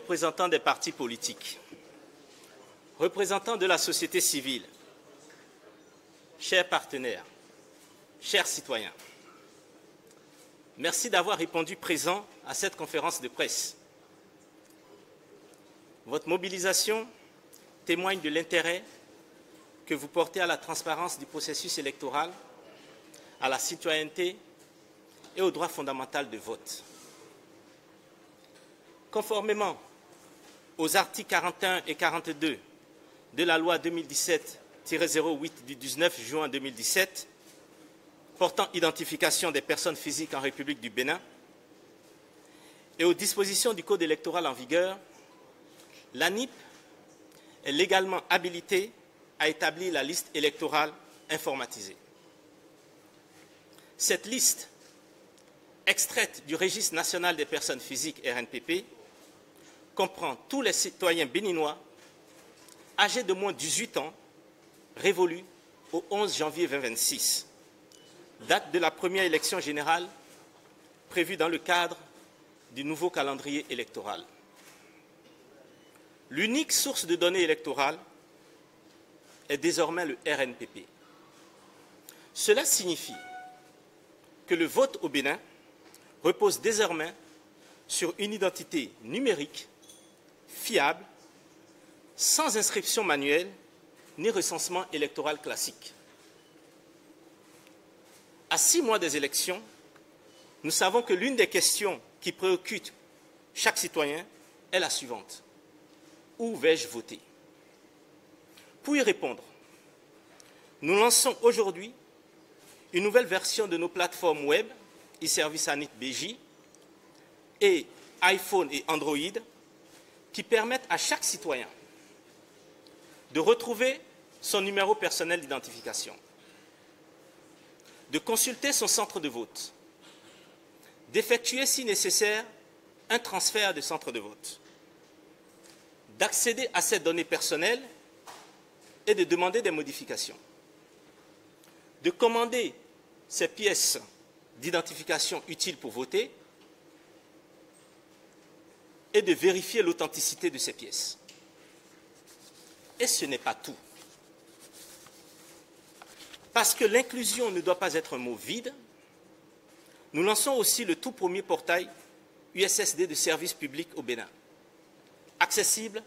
représentants des partis politiques, représentants de la société civile, chers partenaires, chers citoyens, merci d'avoir répondu présent à cette conférence de presse. Votre mobilisation témoigne de l'intérêt que vous portez à la transparence du processus électoral, à la citoyenneté et au droit fondamental de vote. Conformément aux articles 41 et 42 de la loi 2017-08 du 19 juin 2017 portant identification des personnes physiques en République du Bénin et aux dispositions du Code électoral en vigueur, l'ANIP est légalement habilitée à établir la liste électorale informatisée. Cette liste, extraite du Registre national des personnes physiques RNPP, comprend tous les citoyens béninois âgés de moins de 18 ans révolus au 11 janvier 2026, date de la première élection générale prévue dans le cadre du nouveau calendrier électoral. L'unique source de données électorales est désormais le RNPP. Cela signifie que le vote au Bénin repose désormais sur une identité numérique, fiable, sans inscription manuelle ni recensement électoral classique. À 6 mois des élections, nous savons que l'une des questions qui préoccupe chaque citoyen est la suivante. Où vais-je voter? Pour y répondre, nous lançons aujourd'hui une nouvelle version de nos plateformes web, e-service ANIP BJ, et iPhone et Android, qui permettent à chaque citoyen de retrouver son numéro personnel d'identification, de consulter son centre de vote, d'effectuer si nécessaire un transfert de centre de vote, d'accéder à ces données personnelles et de demander des modifications, de commander ces pièces d'identification utiles pour voter et de vérifier l'authenticité de ces pièces. Et ce n'est pas tout. Parce que l'inclusion ne doit pas être un mot vide, nous lançons aussi le tout premier portail USSD de service public au Bénin, accessible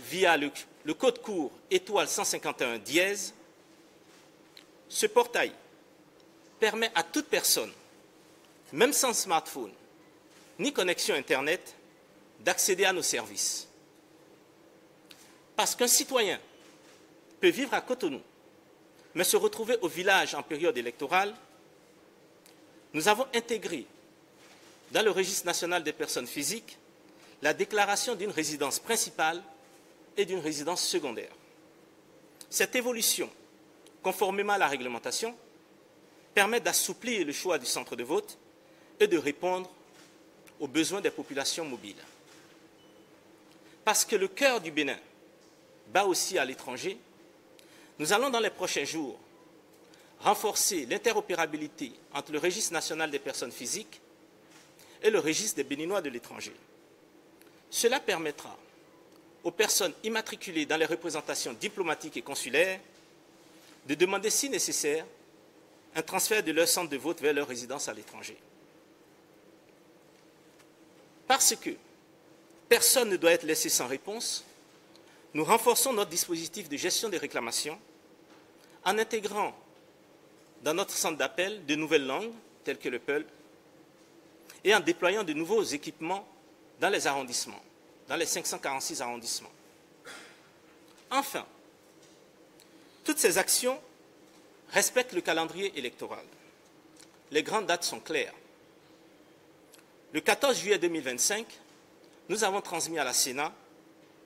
via le code court étoile 151 dièse. Ce portail permet à toute personne, même sans smartphone ni connexion Internet, d'accéder à nos services. Parce qu'un citoyen peut vivre à Cotonou, mais se retrouver au village en période électorale, nous avons intégré dans le Registre national des personnes physiques la déclaration d'une résidence principale et d'une résidence secondaire. Cette évolution, conformément à la réglementation, permet d'assouplir le choix du centre de vote et de répondre aux besoins des populations mobiles. Parce que le cœur du Bénin bat aussi à l'étranger, nous allons dans les prochains jours renforcer l'interopérabilité entre le Registre national des personnes physiques et le Registre des Béninois de l'étranger. Cela permettra aux personnes immatriculées dans les représentations diplomatiques et consulaires de demander, si nécessaire, un transfert de leur centre de vote vers leur résidence à l'étranger. Parce que personne ne doit être laissé sans réponse, nous renforçons notre dispositif de gestion des réclamations en intégrant dans notre centre d'appel de nouvelles langues, telles que le Peul, et en déployant de nouveaux équipements dans les arrondissements, dans les 546 arrondissements. Enfin, toutes ces actions respectent le calendrier électoral. Les grandes dates sont claires. Le 14 juillet 2025, nous avons transmis à la Sénat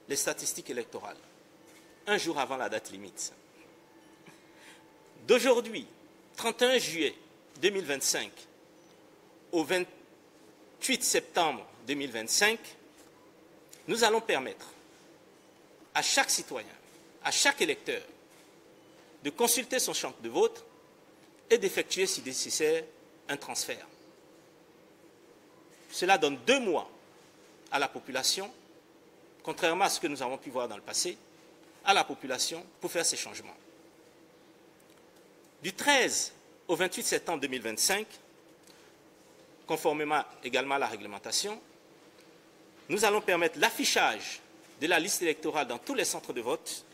les statistiques électorales, un jour avant la date limite. D'aujourd'hui, 31 juillet 2025, au 28 septembre 2025, nous allons permettre à chaque citoyen, à chaque électeur, de consulter son champ de vote et d'effectuer, si nécessaire, un transfert. Cela donne 2 mois à la population contrairement à ce que nous avons pu voir dans le passé, à la population pour faire ces changements. Du 13 au 28 septembre 2025, conformément également à la réglementation, nous allons permettre l'affichage de la liste électorale dans tous les centres de vote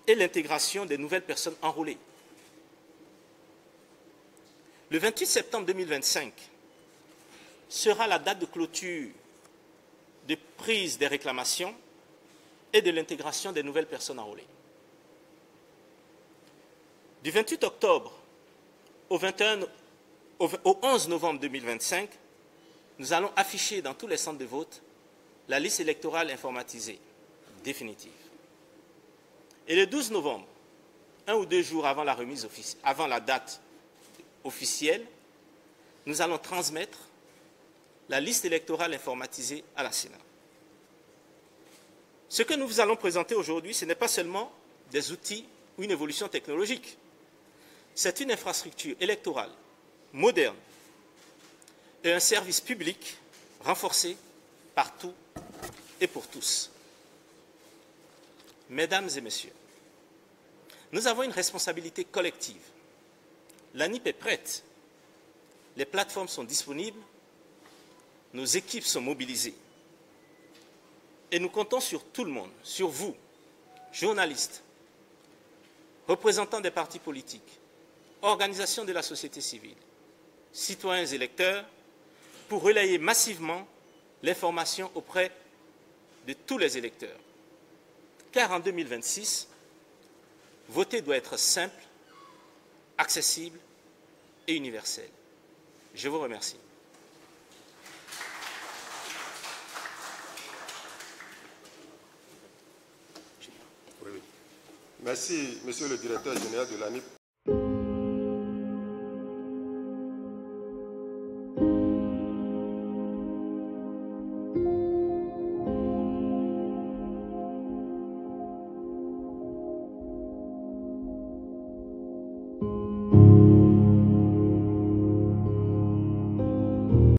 et l'intégration des nouvelles personnes enrôlées. Le 28 septembre 2025 sera la date de clôture de prise des réclamations et de l'intégration des nouvelles personnes enrôlées. Du 28 octobre au 11 novembre 2025, nous allons afficher dans tous les centres de vote la liste électorale informatisée définitive. Et le 12 novembre, 1 ou 2 jours avant la date officielle, nous allons transmettre la liste électorale informatisée à la Sénat. Ce que nous vous allons présenter aujourd'hui, ce n'est pas seulement des outils ou une évolution technologique. C'est une infrastructure électorale moderne et un service public renforcé partout et pour tous. Mesdames et messieurs, nous avons une responsabilité collective. L'ANIP est prête, les plateformes sont disponibles, nos équipes sont mobilisées. Et nous comptons sur tout le monde, sur vous, journalistes, représentants des partis politiques, organisations de la société civile, citoyens et électeurs, pour relayer massivement l'information auprès de tous les électeurs. Car en 2026, voter doit être simple, accessible et universel. Je vous remercie. Merci, Monsieur le Directeur général de l'ANIP.